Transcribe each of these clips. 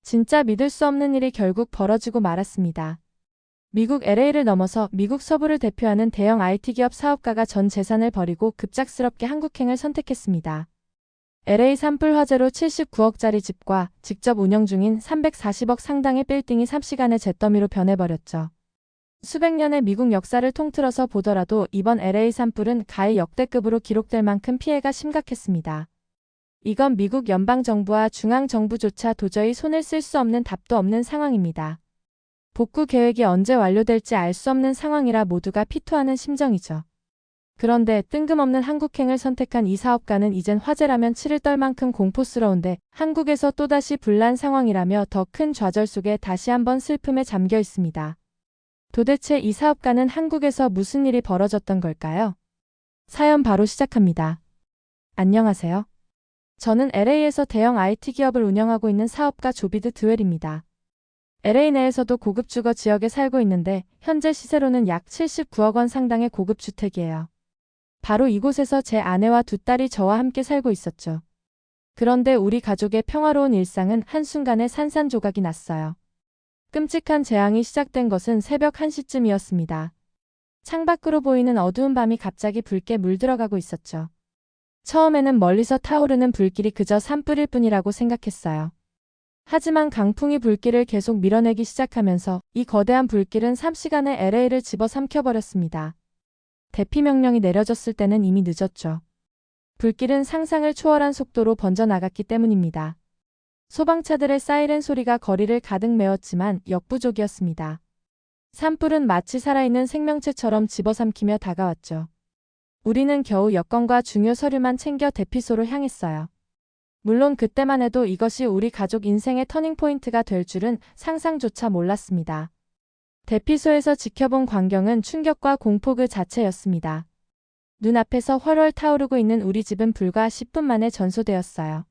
진짜 믿을 수 없는 일이 결국 벌어지고 말았습니다. 미국 LA를 넘어서 미국 서부를 대표하는 대형 IT 기업 사업가가 전 재산을 버리고 급작스럽게 한국행을 선택했습니다. LA 산불 화재로 79억짜리 집과 직접 운영 중인 340억 상당의 빌딩이 삽시간에 잿더미로 변해버렸죠. 수백 년의 미국 역사를 통틀어서 보더라도 이번 LA 산불은 가히 역대급으로 기록될 만큼 피해가 심각했습니다. 이건 미국 연방정부와 중앙정부조차 도저히 손을 쓸 수 없는 답도 없는 상황입니다. 복구 계획이 언제 완료될지 알 수 없는 상황이라 모두가 피토하는 심정이죠. 그런데 뜬금없는 한국행을 선택한 이 사업가는 이젠 화재라면 치를 떨 만큼 공포스러운데 한국에서 또다시 분란 상황이라며 더 큰 좌절 속에 다시 한번 슬픔에 잠겨 있습니다. 도대체 이 사업가는 한국에서 무슨 일이 벌어졌던 걸까요? 사연 바로 시작합니다. 안녕하세요. 저는 LA에서 대형 IT 기업을 운영하고 있는 사업가 조비드 드웰입니다. LA 내에서도 고급 주거 지역에 살고 있는데 현재 시세로는 약 79억 원 상당의 고급 주택이에요. 바로 이곳에서 제 아내와 두 딸이 저와 함께 살고 있었죠. 그런데 우리 가족의 평화로운 일상은 한순간에 산산조각이 났어요. 끔찍한 재앙이 시작된 것은 새벽 1시쯤이었습니다. 창밖으로 보이는 어두운 밤이 갑자기 붉게 물들어가고 있었죠. 처음에는 멀리서 타오르는 불길이 그저 산불일 뿐이라고 생각했어요. 하지만 강풍이 불길을 계속 밀어내기 시작하면서 이 거대한 불길은 삽시간에 LA를 집어삼켜버렸습니다. 대피 명령이 내려졌을 때는 이미 늦었죠. 불길은 상상을 초월한 속도로 번져나갔기 때문입니다. 소방차들의 사이렌 소리가 거리를 가득 메웠지만 역부족이었습니다. 산불은 마치 살아있는 생명체처럼 집어삼키며 다가왔죠. 우리는 겨우 여권과 중요 서류만 챙겨 대피소로 향했어요. 물론 그때만 해도 이것이 우리 가족 인생의 터닝포인트가 될 줄은 상상조차 몰랐습니다. 대피소에서 지켜본 광경은 충격과 공포 그 자체였습니다. 눈앞에서 활활 타오르고 있는 우리 집은 불과 10분 만에 전소되었어요.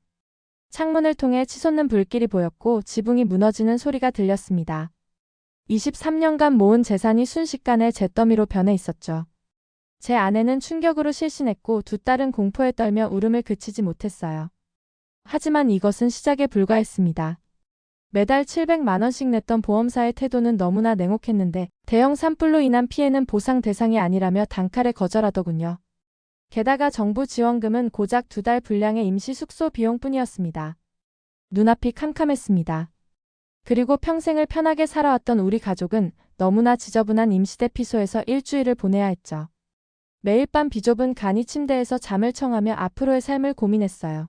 창문을 통해 치솟는 불길이 보였고 지붕이 무너지는 소리가 들렸습니다. 23년간 모은 재산이 순식간에 잿더미로 변해 있었죠. 제 아내는 충격으로 실신했고 두 딸은 공포에 떨며 울음을 그치지 못했어요. 하지만 이것은 시작에 불과했습니다. 매달 700만 원씩 냈던 보험사의 태도는 너무나 냉혹했는데 대형 산불로 인한 피해는 보상 대상이 아니라며 단칼에 거절하더군요. 게다가 정부 지원금은 고작 2달 분량의 임시 숙소 비용뿐이었습니다. 눈앞이 캄캄했습니다. 그리고 평생을 편하게 살아왔던 우리 가족은 너무나 지저분한 임시대피소에서 일주일을 보내야 했죠. 매일 밤 비좁은 간이 침대에서 잠을 청하며 앞으로의 삶을 고민했어요.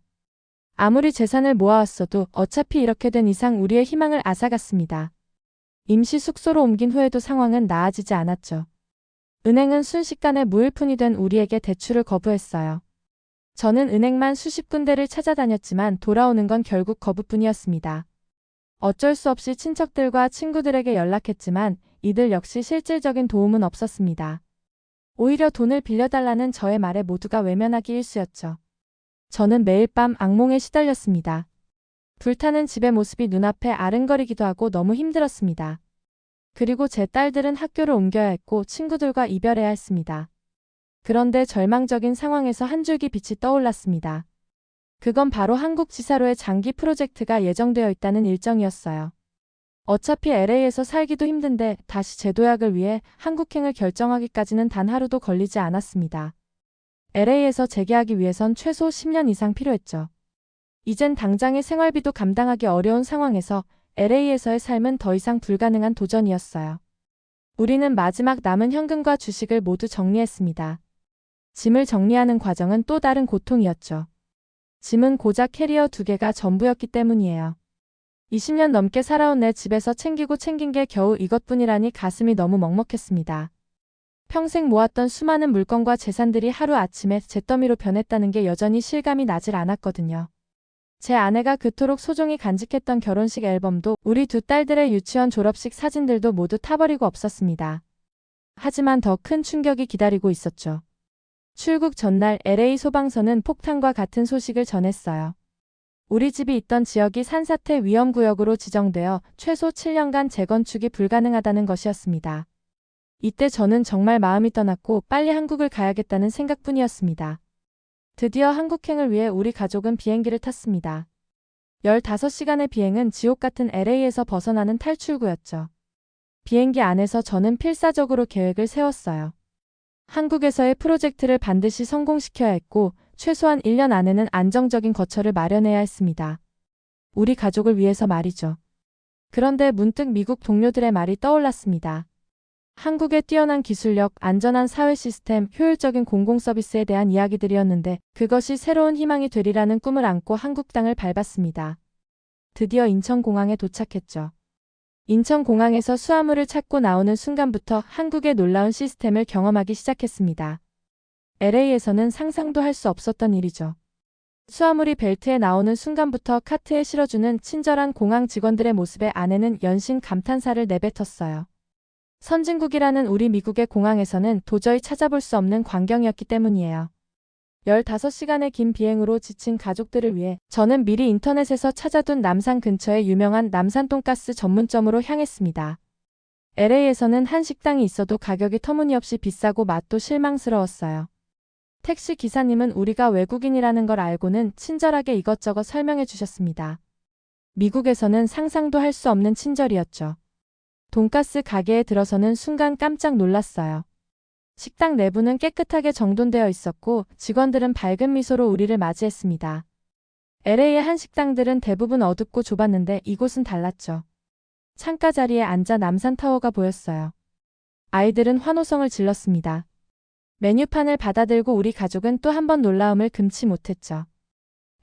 아무리 재산을 모아왔어도 어차피 이렇게 된 이상 우리의 희망을 앗아갔습니다. 임시 숙소로 옮긴 후에도 상황은 나아지지 않았죠. 은행은 순식간에 무일푼이 된 우리에게 대출을 거부했어요. 저는 은행만 수십 군데를 찾아다녔지만 돌아오는 건 결국 거부뿐이었습니다. 어쩔 수 없이 친척들과 친구들에게 연락했지만 이들 역시 실질적인 도움은 없었습니다. 오히려 돈을 빌려달라는 저의 말에 모두가 외면하기 일쑤였죠. 저는 매일 밤 악몽에 시달렸습니다. 불타는 집의 모습이 눈앞에 아른거리기도 하고 너무 힘들었습니다. 그리고 제 딸들은 학교를 옮겨야 했고 친구들과 이별해야 했습니다. 그런데 절망적인 상황에서 한 줄기 빛이 떠올랐습니다. 그건 바로 한국지사로의 장기 프로젝트가 예정되어 있다는 일정이었어요. 어차피 LA에서 살기도 힘든데 다시 재도약을 위해 한국행을 결정하기까지는 단 하루도 걸리지 않았습니다. LA에서 재개하기 위해선 최소 10년 이상 필요했죠. 이젠 당장의 생활비도 감당하기 어려운 상황에서 LA에서의 삶은 더 이상 불가능한 도전이었어요. 우리는 마지막 남은 현금과 주식을 모두 정리했습니다. 짐을 정리하는 과정은 또 다른 고통이었죠. 짐은 고작 캐리어 2개가 전부였기 때문이에요. 20년 넘게 살아온 내 집에서 챙기고 챙긴 게 겨우 이것뿐이라니 가슴이 너무 먹먹했습니다. 평생 모았던 수많은 물건과 재산들이 하루아침에 잿더미로 변했다는 게 여전히 실감이 나질 않았거든요. 제 아내가 그토록 소중히 간직했던 결혼식 앨범도 우리 두 딸들의 유치원 졸업식 사진들도 모두 타버리고 없었습니다. 하지만 더 큰 충격이 기다리고 있었죠. 출국 전날 LA 소방서는 폭탄과 같은 소식을 전했어요. 우리 집이 있던 지역이 산사태 위험구역으로 지정되어 최소 7년간 재건축이 불가능하다는 것이었습니다. 이때 저는 정말 마음이 떠났고 빨리 한국을 가야겠다는 생각뿐이었습니다. 드디어 한국행을 위해 우리 가족은 비행기를 탔습니다. 15시간의 비행은 지옥 같은 LA에서 벗어나는 탈출구였죠. 비행기 안에서 저는 필사적으로 계획을 세웠어요. 한국에서의 프로젝트를 반드시 성공시켜야 했고 최소한 1년 안에는 안정적인 거처를 마련해야 했습니다. 우리 가족을 위해서 말이죠. 그런데 문득 미국 동료들의 말이 떠올랐습니다. 한국의 뛰어난 기술력, 안전한 사회 시스템, 효율적인 공공서비스에 대한 이야기들이었는데 그것이 새로운 희망이 되리라는 꿈을 안고 한국 땅을 밟았습니다. 드디어 인천공항에 도착했죠. 인천공항에서 수화물을 찾고 나오는 순간부터 한국의 놀라운 시스템을 경험하기 시작했습니다. LA에서는 상상도 할 수 없었던 일이죠. 수화물이 벨트에 나오는 순간부터 카트에 실어주는 친절한 공항 직원들의 모습에 아내는 연신 감탄사를 내뱉었어요. 선진국이라는 우리 미국의 공항에서는 도저히 찾아볼 수 없는 광경이었기 때문이에요. 15시간의 긴 비행으로 지친 가족들을 위해 저는 미리 인터넷에서 찾아둔 남산 근처의 유명한 남산 돈가스 전문점으로 향했습니다. LA에서는 한 식당이 있어도 가격이 터무니없이 비싸고 맛도 실망스러웠어요. 택시 기사님은 우리가 외국인이라는 걸 알고는 친절하게 이것저것 설명해 주셨습니다. 미국에서는 상상도 할 수 없는 친절이었죠. 돈가스 가게에 들어서는 순간 깜짝 놀랐어요. 식당 내부는 깨끗하게 정돈되어 있었고 직원들은 밝은 미소로 우리를 맞이했습니다. LA의 한식당들은 대부분 어둡고 좁았는데 이곳은 달랐죠. 창가 자리에 앉아 남산타워가 보였어요. 아이들은 환호성을 질렀습니다. 메뉴판을 받아들고 우리 가족은 또 한 번 놀라움을 금치 못했죠.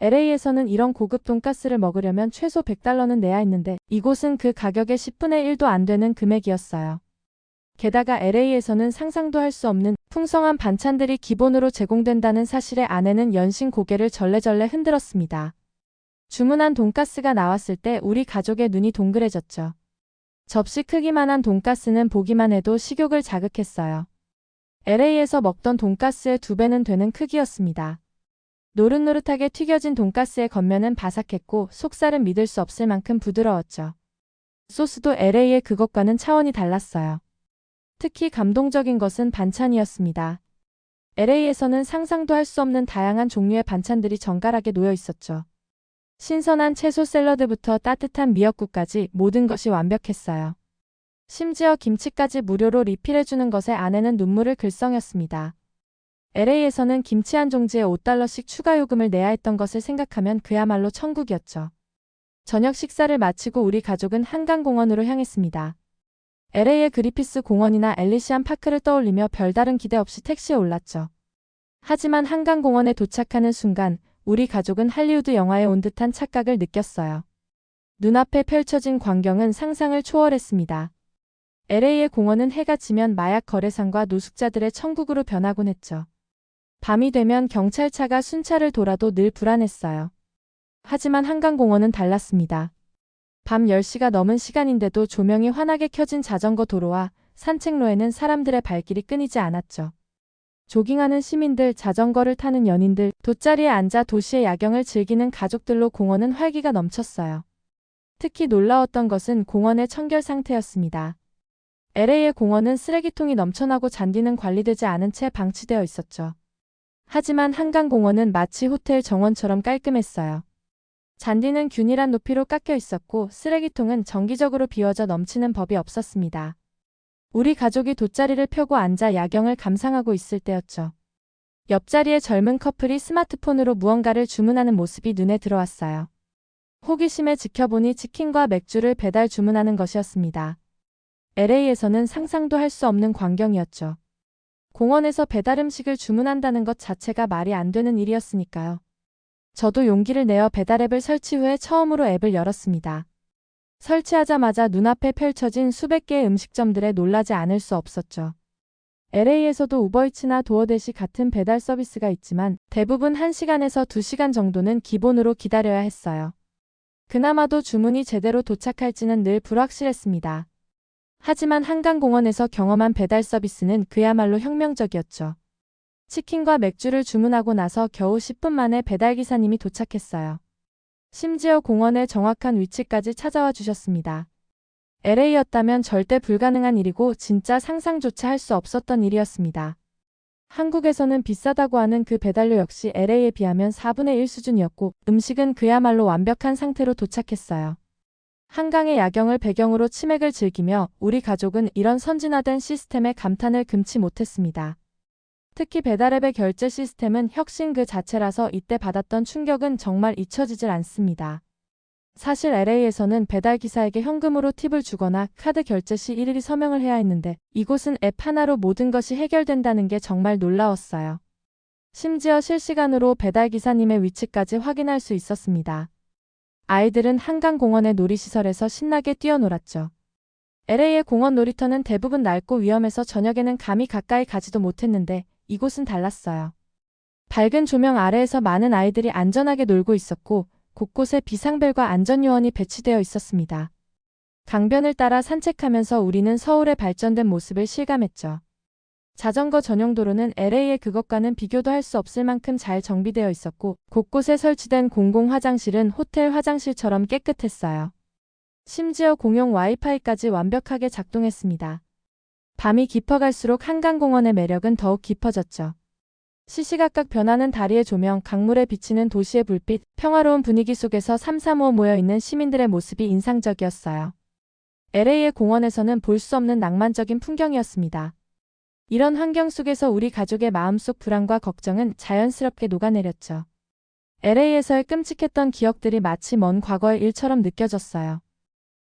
LA에서는 이런 고급 돈가스를 먹으려면 최소 $100는 내야 했는데 이곳은 그 가격의 10분의 1도 안 되는 금액이었어요. 게다가 LA에서는 상상도 할 수 없는 풍성한 반찬들이 기본으로 제공된다는 사실에 아내는 연신 고개를 절레절레 흔들었습니다. 주문한 돈가스가 나왔을 때 우리 가족의 눈이 동그래졌죠. 접시 크기만한 돈가스는 보기만 해도 식욕을 자극했어요. LA에서 먹던 돈가스의 2배는 되는 크기였습니다. 노릇노릇하게 튀겨진 돈가스의 겉면은 바삭했고 속살은 믿을 수 없을 만큼 부드러웠죠. 소스도 LA의 그것과는 차원이 달랐어요. 특히 감동적인 것은 반찬이었습니다. LA에서는 상상도 할 수 없는 다양한 종류의 반찬들이 정갈하게 놓여 있었죠. 신선한 채소 샐러드부터 따뜻한 미역국까지 모든 것이 완벽했어요. 심지어 김치까지 무료로 리필해주는 것에 아내는 눈물을 글썽였습니다. LA에서는 김치 한 종지에 $5씩 추가 요금을 내야 했던 것을 생각하면 그야말로 천국이었죠. 저녁 식사를 마치고 우리 가족은 한강공원으로 향했습니다. LA의 그리피스 공원이나 엘리시안 파크를 떠올리며 별다른 기대 없이 택시에 올랐죠. 하지만 한강공원에 도착하는 순간 우리 가족은 할리우드 영화에 온 듯한 착각을 느꼈어요. 눈앞에 펼쳐진 광경은 상상을 초월했습니다. LA의 공원은 해가 지면 마약 거래상과 노숙자들의 천국으로 변하곤 했죠. 밤이 되면 경찰차가 순찰을 돌아도 늘 불안했어요. 하지만 한강공원은 달랐습니다. 밤 10시가 넘은 시간인데도 조명이 환하게 켜진 자전거 도로와 산책로에는 사람들의 발길이 끊이지 않았죠. 조깅하는 시민들, 자전거를 타는 연인들, 돗자리에 앉아 도시의 야경을 즐기는 가족들로 공원은 활기가 넘쳤어요. 특히 놀라웠던 것은 공원의 청결 상태였습니다. LA의 공원은 쓰레기통이 넘쳐나고 잔디는 관리되지 않은 채 방치되어 있었죠. 하지만 한강공원은 마치 호텔 정원처럼 깔끔했어요. 잔디는 균일한 높이로 깎여 있었고 쓰레기통은 정기적으로 비워져 넘치는 법이 없었습니다. 우리 가족이 돗자리를 펴고 앉아 야경을 감상하고 있을 때였죠. 옆자리의 젊은 커플이 스마트폰으로 무언가를 주문하는 모습이 눈에 들어왔어요. 호기심에 지켜보니 치킨과 맥주를 배달 주문하는 것이었습니다. LA에서는 상상도 할 수 없는 광경이었죠. 공원에서 배달 음식을 주문한다는 것 자체가 말이 안 되는 일이었으니까요. 저도 용기를 내어 배달 앱을 설치 후에 처음으로 앱을 열었습니다. 설치하자마자 눈앞에 펼쳐진 수백 개의 음식점들에 놀라지 않을 수 없었죠. LA에서도 우버이츠나 도어대시 같은 배달 서비스가 있지만 대부분 1시간에서 2시간 정도는 기본으로 기다려야 했어요. 그나마도 주문이 제대로 도착할지는 늘 불확실했습니다. 하지만 한강공원에서 경험한 배달 서비스는 그야말로 혁명적이었죠. 치킨과 맥주를 주문하고 나서 겨우 10분 만에 배달기사님이 도착했어요. 심지어 공원의 정확한 위치까지 찾아와 주셨습니다. LA였다면 절대 불가능한 일이고 진짜 상상조차 할 수 없었던 일이었습니다. 한국에서는 비싸다고 하는 그 배달료 역시 LA에 비하면 4분의 1 수준이었고 음식은 그야말로 완벽한 상태로 도착했어요. 한강의 야경을 배경으로 치맥을 즐기며 우리 가족은 이런 선진화된 시스템에 감탄을 금치 못했습니다. 특히 배달앱의 결제 시스템은 혁신 그 자체라서 이때 받았던 충격은 정말 잊혀지질 않습니다. 사실 LA에서는 배달기사에게 현금으로 팁을 주거나 카드 결제 시 일일이 서명을 해야 했는데 이곳은 앱 하나로 모든 것이 해결된다는 게 정말 놀라웠어요. 심지어 실시간으로 배달기사님의 위치까지 확인할 수 있었습니다. 아이들은 한강공원의 놀이시설에서 신나게 뛰어놀았죠. LA의 공원 놀이터는 대부분 낡고 위험해서 저녁에는 감히 가까이 가지도 못했는데 이곳은 달랐어요. 밝은 조명 아래에서 많은 아이들이 안전하게 놀고 있었고 곳곳에 비상벨과 안전요원이 배치되어 있었습니다. 강변을 따라 산책하면서 우리는 서울의 발전된 모습을 실감했죠. 자전거 전용 도로는 LA의 그것과는 비교도 할 수 없을 만큼 잘 정비되어 있었고 곳곳에 설치된 공공 화장실은 호텔 화장실처럼 깨끗했어요. 심지어 공용 와이파이까지 완벽하게 작동했습니다. 밤이 깊어갈수록 한강공원의 매력은 더욱 깊어졌죠. 시시각각 변하는 다리의 조명, 강물에 비치는 도시의 불빛, 평화로운 분위기 속에서 삼삼오오 모여있는 시민들의 모습이 인상적이었어요. LA의 공원에서는 볼 수 없는 낭만적인 풍경이었습니다. 이런 환경 속에서 우리 가족의 마음속 불안과 걱정은 자연스럽게 녹아내렸죠. LA에서의 끔찍했던 기억들이 마치 먼 과거의 일처럼 느껴졌어요.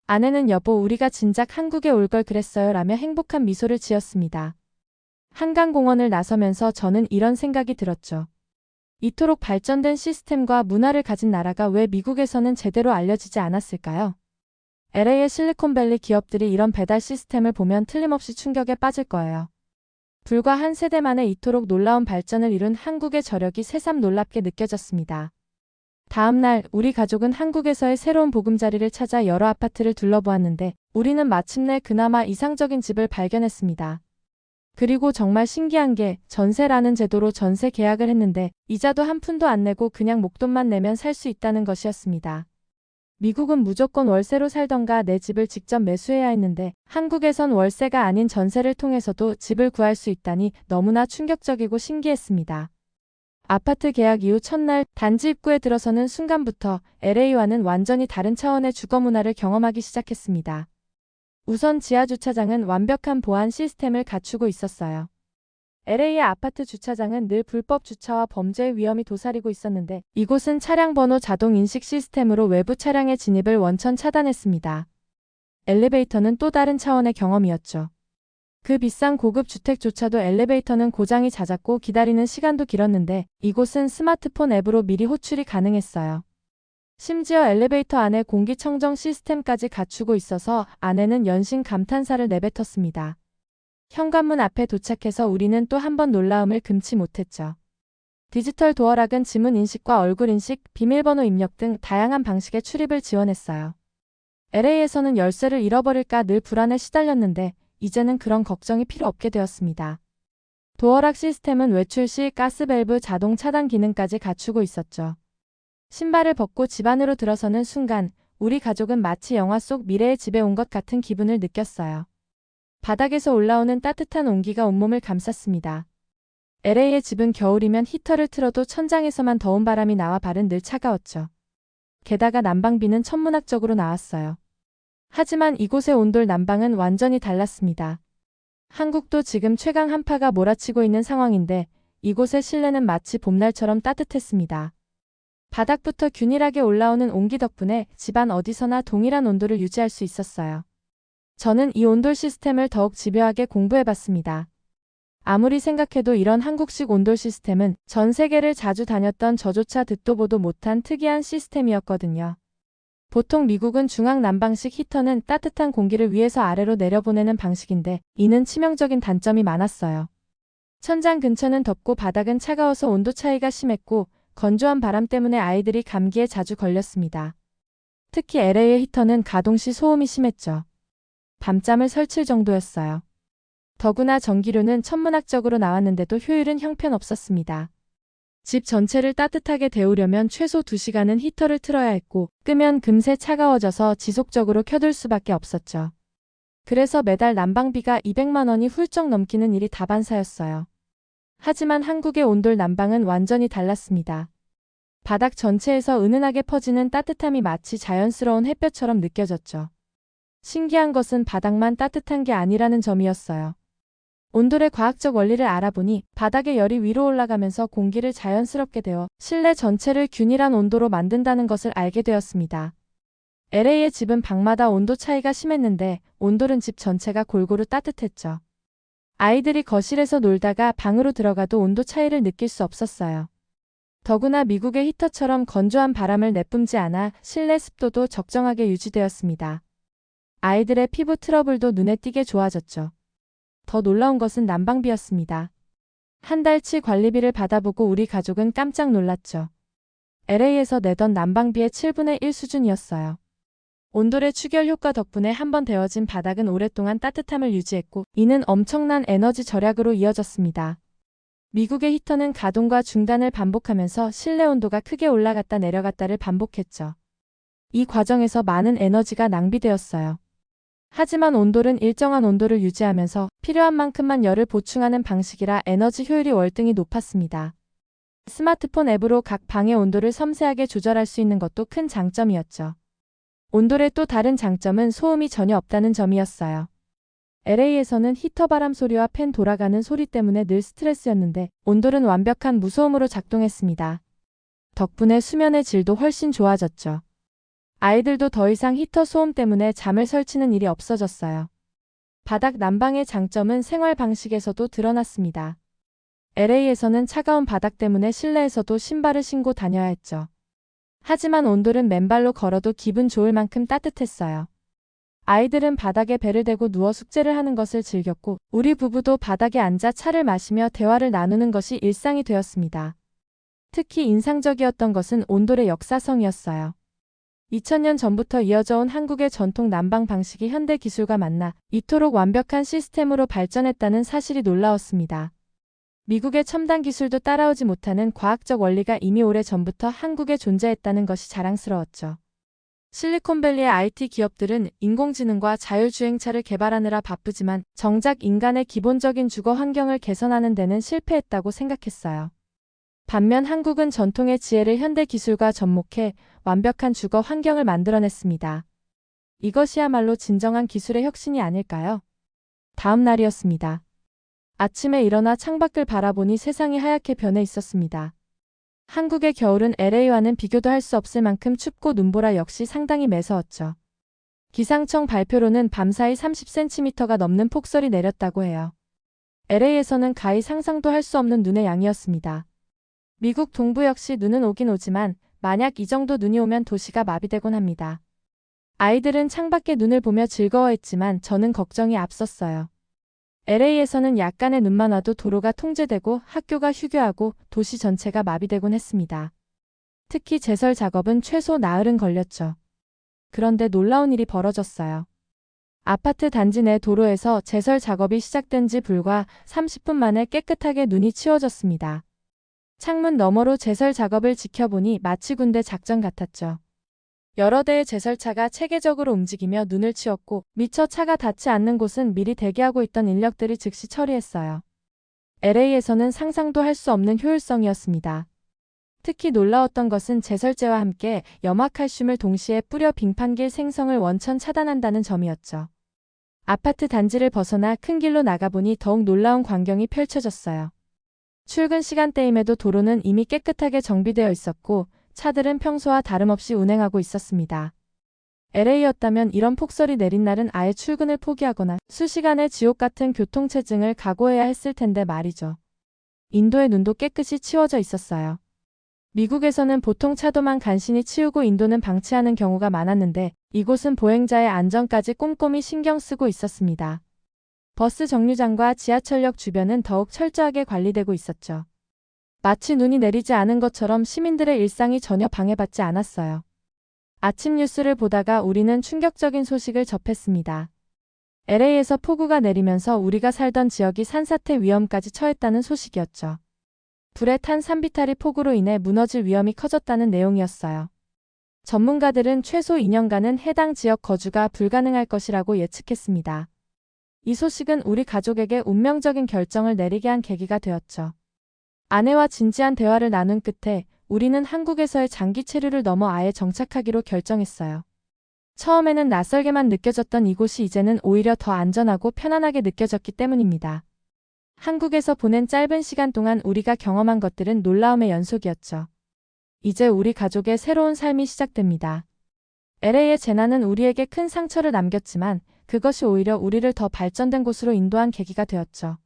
아내는 여보 우리가 진작 한국에 올 걸 그랬어요 라며 행복한 미소를 지었습니다. 한강공원을 나서면서 저는 이런 생각이 들었죠. 이토록 발전된 시스템과 문화를 가진 나라가 왜 미국에서는 제대로 알려지지 않았을까요? LA의 실리콘밸리 기업들이 이런 배달 시스템을 보면 틀림없이 충격에 빠질 거예요. 불과 한 세대 만에 이토록 놀라운 발전을 이룬 한국의 저력이 새삼 놀랍게 느껴졌습니다. 다음 날 우리 가족은 한국에서의 새로운 보금자리를 찾아 여러 아파트를 둘러보았는데 우리는 마침내 그나마 이상적인 집을 발견했습니다. 그리고 정말 신기한 게 전세라는 제도로 전세 계약을 했는데 이자도 한 푼도 안 내고 그냥 목돈만 내면 살 수 있다는 것이었습니다. 미국은 무조건 월세로 살던가 내 집을 직접 매수해야 했는데 한국에선 월세가 아닌 전세를 통해서도 집을 구할 수 있다니 너무나 충격적이고 신기했습니다. 아파트 계약 이후 첫날 단지 입구에 들어서는 순간부터 LA와는 완전히 다른 차원의 주거 문화를 경험하기 시작했습니다. 우선 지하 주차장은 완벽한 보안 시스템을 갖추고 있었어요. LA의 아파트 주차장은 늘 불법 주차와 범죄의 위험이 도사리고 있었는데 이곳은 차량 번호 자동 인식 시스템으로 외부 차량의 진입을 원천 차단했습니다. 엘리베이터는 또 다른 차원의 경험이었죠. 그 비싼 고급 주택조차도 엘리베이터는 고장이 잦았고 기다리는 시간도 길었는데 이곳은 스마트폰 앱으로 미리 호출이 가능했어요. 심지어 엘리베이터 안에 공기청정 시스템까지 갖추고 있어서 아내는 연신 감탄사를 내뱉었습니다. 현관문 앞에 도착해서 우리는 또 한 번 놀라움을 금치 못했죠. 디지털 도어락은 지문 인식과 얼굴 인식, 비밀번호 입력 등 다양한 방식의 출입을 지원했어요. LA에서는 열쇠를 잃어버릴까 늘 불안에 시달렸는데 이제는 그런 걱정이 필요 없게 되었습니다. 도어락 시스템은 외출 시 가스밸브 자동 차단 기능까지 갖추고 있었죠. 신발을 벗고 집 안으로 들어서는 순간 우리 가족은 마치 영화 속 미래의 집에 온 것 같은 기분을 느꼈어요. 바닥에서 올라오는 따뜻한 온기가 온몸을 감쌌습니다. LA의 집은 겨울이면 히터를 틀어도 천장에서만 더운 바람이 나와 발은 늘 차가웠죠. 게다가 난방비는 천문학적으로 나왔어요. 하지만 이곳의 온돌 난방은 완전히 달랐습니다. 한국도 지금 최강 한파가 몰아치고 있는 상황인데 이곳의 실내는 마치 봄날처럼 따뜻했습니다. 바닥부터 균일하게 올라오는 온기 덕분에 집안 어디서나 동일한 온도를 유지할 수 있었어요. 저는 이 온돌 시스템을 더욱 집요하게 공부해봤습니다. 아무리 생각해도 이런 한국식 온돌 시스템은 전 세계를 자주 다녔던 저조차 듣도 보도 못한 특이한 시스템이었거든요. 보통 미국은 중앙 난방식 히터는 따뜻한 공기를 위에서 아래로 내려보내는 방식인데 이는 치명적인 단점이 많았어요. 천장 근처는 덥고 바닥은 차가워서 온도 차이가 심했고 건조한 바람 때문에 아이들이 감기에 자주 걸렸습니다. 특히 LA의 히터는 가동 시 소음이 심했죠. 밤잠을 설칠 정도였어요. 더구나 전기료는 천문학적으로 나왔는데도 효율은 형편없었습니다. 집 전체를 따뜻하게 데우려면 최소 2시간은 히터를 틀어야 했고 끄면 금세 차가워져서 지속적으로 켜둘 수밖에 없었죠. 그래서 매달 난방비가 200만 원이 훌쩍 넘기는 일이 다반사였어요. 하지만 한국의 온돌 난방은 완전히 달랐습니다. 바닥 전체에서 은은하게 퍼지는 따뜻함이 마치 자연스러운 햇볕처럼 느껴졌죠. 신기한 것은 바닥만 따뜻한 게 아니라는 점이었어요. 온돌의 과학적 원리를 알아보니 바닥의 열이 위로 올라가면서 공기를 자연스럽게 데워 실내 전체를 균일한 온도로 만든다는 것을 알게 되었습니다. LA의 집은 방마다 온도 차이가 심했는데 온돌은 집 전체가 골고루 따뜻했죠. 아이들이 거실에서 놀다가 방으로 들어가도 온도 차이를 느낄 수 없었어요. 더구나 미국의 히터처럼 건조한 바람을 내뿜지 않아 실내 습도도 적정하게 유지되었습니다. 아이들의 피부 트러블도 눈에 띄게 좋아졌죠. 더 놀라운 것은 난방비였습니다. 한 달치 관리비를 받아보고 우리 가족은 깜짝 놀랐죠. LA에서 내던 난방비의 7분의 1 수준이었어요. 온돌의 추결 효과 덕분에 한번 데워진 바닥은 오랫동안 따뜻함을 유지했고 이는 엄청난 에너지 절약으로 이어졌습니다. 미국의 히터는 가동과 중단을 반복하면서 실내 온도가 크게 올라갔다 내려갔다를 반복했죠. 이 과정에서 많은 에너지가 낭비되었어요. 하지만 온돌은 일정한 온도를 유지하면서 필요한 만큼만 열을 보충하는 방식이라 에너지 효율이 월등히 높았습니다. 스마트폰 앱으로 각 방의 온도를 섬세하게 조절할 수 있는 것도 큰 장점이었죠. 온돌의 또 다른 장점은 소음이 전혀 없다는 점이었어요. LA에서는 히터 바람 소리와 팬 돌아가는 소리 때문에 늘 스트레스였는데 온돌은 완벽한 무소음으로 작동했습니다. 덕분에 수면의 질도 훨씬 좋아졌죠. 아이들도 더 이상 히터 소음 때문에 잠을 설치는 일이 없어졌어요. 바닥 난방의 장점은 생활 방식에서도 드러났습니다. LA에서는 차가운 바닥 때문에 실내에서도 신발을 신고 다녀야 했죠. 하지만 온돌은 맨발로 걸어도 기분 좋을 만큼 따뜻했어요. 아이들은 바닥에 배를 대고 누워 숙제를 하는 것을 즐겼고 우리 부부도 바닥에 앉아 차를 마시며 대화를 나누는 것이 일상이 되었습니다. 특히 인상적이었던 것은 온돌의 역사성이었어요. 2000년 전부터 이어져 온 한국의 전통 난방 방식이 현대 기술과 만나 이토록 완벽한 시스템으로 발전했다는 사실이 놀라웠습니다. 미국의 첨단 기술도 따라오지 못하는 과학적 원리가 이미 오래 전부터 한국에 존재했다는 것이 자랑스러웠죠. 실리콘밸리의 IT 기업들은 인공지능과 자율주행차를 개발하느라 바쁘지만 정작 인간의 기본적인 주거 환경을 개선하는 데는 실패했다고 생각했어요. 반면 한국은 전통의 지혜를 현대 기술과 접목해 완벽한 주거 환경을 만들어냈습니다. 이것이야말로 진정한 기술의 혁신이 아닐까요? 다음 날이었습니다. 아침에 일어나 창밖을 바라보니 세상이 하얗게 변해 있었습니다. 한국의 겨울은 LA와는 비교도 할 수 없을 만큼 춥고 눈보라 역시 상당히 매서웠죠. 기상청 발표로는 밤사이 30cm가 넘는 폭설이 내렸다고 해요. LA에서는 가히 상상도 할 수 없는 눈의 양이었습니다. 미국 동부 역시 눈은 오긴 오지만 만약 이 정도 눈이 오면 도시가 마비되곤 합니다. 아이들은 창밖에 눈을 보며 즐거워했지만 저는 걱정이 앞섰어요. LA에서는 약간의 눈만 와도 도로가 통제되고 학교가 휴교하고 도시 전체가 마비되곤 했습니다. 특히 제설 작업은 최소 나흘은 걸렸죠. 그런데 놀라운 일이 벌어졌어요. 아파트 단지 내 도로에서 제설 작업이 시작된 지 불과 30분 만에 깨끗하게 눈이 치워졌습니다. 창문 너머로 제설 작업을 지켜보니 마치 군대 작전 같았죠. 여러 대의 제설차가 체계적으로 움직이며 눈을 치웠고 미처 차가 닿지 않는 곳은 미리 대기하고 있던 인력들이 즉시 처리했어요. LA에서는 상상도 할 수 없는 효율성이었습니다. 특히 놀라웠던 것은 제설제와 함께 염화칼슘을 동시에 뿌려 빙판길 생성을 원천 차단한다는 점이었죠. 아파트 단지를 벗어나 큰 길로 나가보니 더욱 놀라운 광경이 펼쳐졌어요. 출근 시간대임에도 도로는 이미 깨끗하게 정비되어 있었고 차들은 평소와 다름없이 운행하고 있었습니다. LA였다면 이런 폭설이 내린 날은 아예 출근을 포기하거나 수시간의 지옥 같은 교통체증을 각오해야 했을 텐데 말이죠. 인도의 눈도 깨끗이 치워져 있었어요. 미국에서는 보통 차도만 간신히 치우고 인도는 방치하는 경우가 많았는데 이곳은 보행자의 안전까지 꼼꼼히 신경 쓰고 있었습니다. 버스 정류장과 지하철역 주변은 더욱 철저하게 관리되고 있었죠. 마치 눈이 내리지 않은 것처럼 시민들의 일상이 전혀 방해받지 않았어요. 아침 뉴스를 보다가 우리는 충격적인 소식을 접했습니다. LA에서 폭우가 내리면서 우리가 살던 지역이 산사태 위험까지 처했다는 소식이었죠. 불에 탄 산비탈이 폭우로 인해 무너질 위험이 커졌다는 내용이었어요. 전문가들은 최소 2년간은 해당 지역 거주가 불가능할 것이라고 예측했습니다. 이 소식은 우리 가족에게 운명적인 결정을 내리게 한 계기가 되었죠. 아내와 진지한 대화를 나눈 끝에 우리는 한국에서의 장기 체류를 넘어 아예 정착하기로 결정했어요. 처음에는 낯설게만 느껴졌던 이곳이 이제는 오히려 더 안전하고 편안하게 느껴졌기 때문입니다. 한국에서 보낸 짧은 시간 동안 우리가 경험한 것들은 놀라움의 연속이었죠. 이제 우리 가족의 새로운 삶이 시작됩니다. LA의 재난은 우리에게 큰 상처를 남겼지만 그것이 오히려 우리를 더 발전된 곳으로 인도한 계기가 되었죠.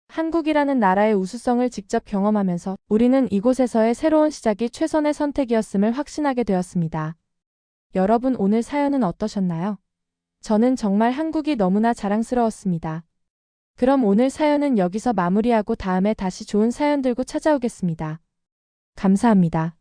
한국이라는 나라의 우수성을 직접 경험하면서 우리는 이곳에서의 새로운 시작이 최선의 선택이었음을 확신하게 되었습니다. 여러분 오늘 사연은 어떠셨나요? 저는 정말 한국이 너무나 자랑스러웠습니다. 그럼 오늘 사연은 여기서 마무리하고 다음에 다시 좋은 사연 들고 찾아오겠습니다. 감사합니다.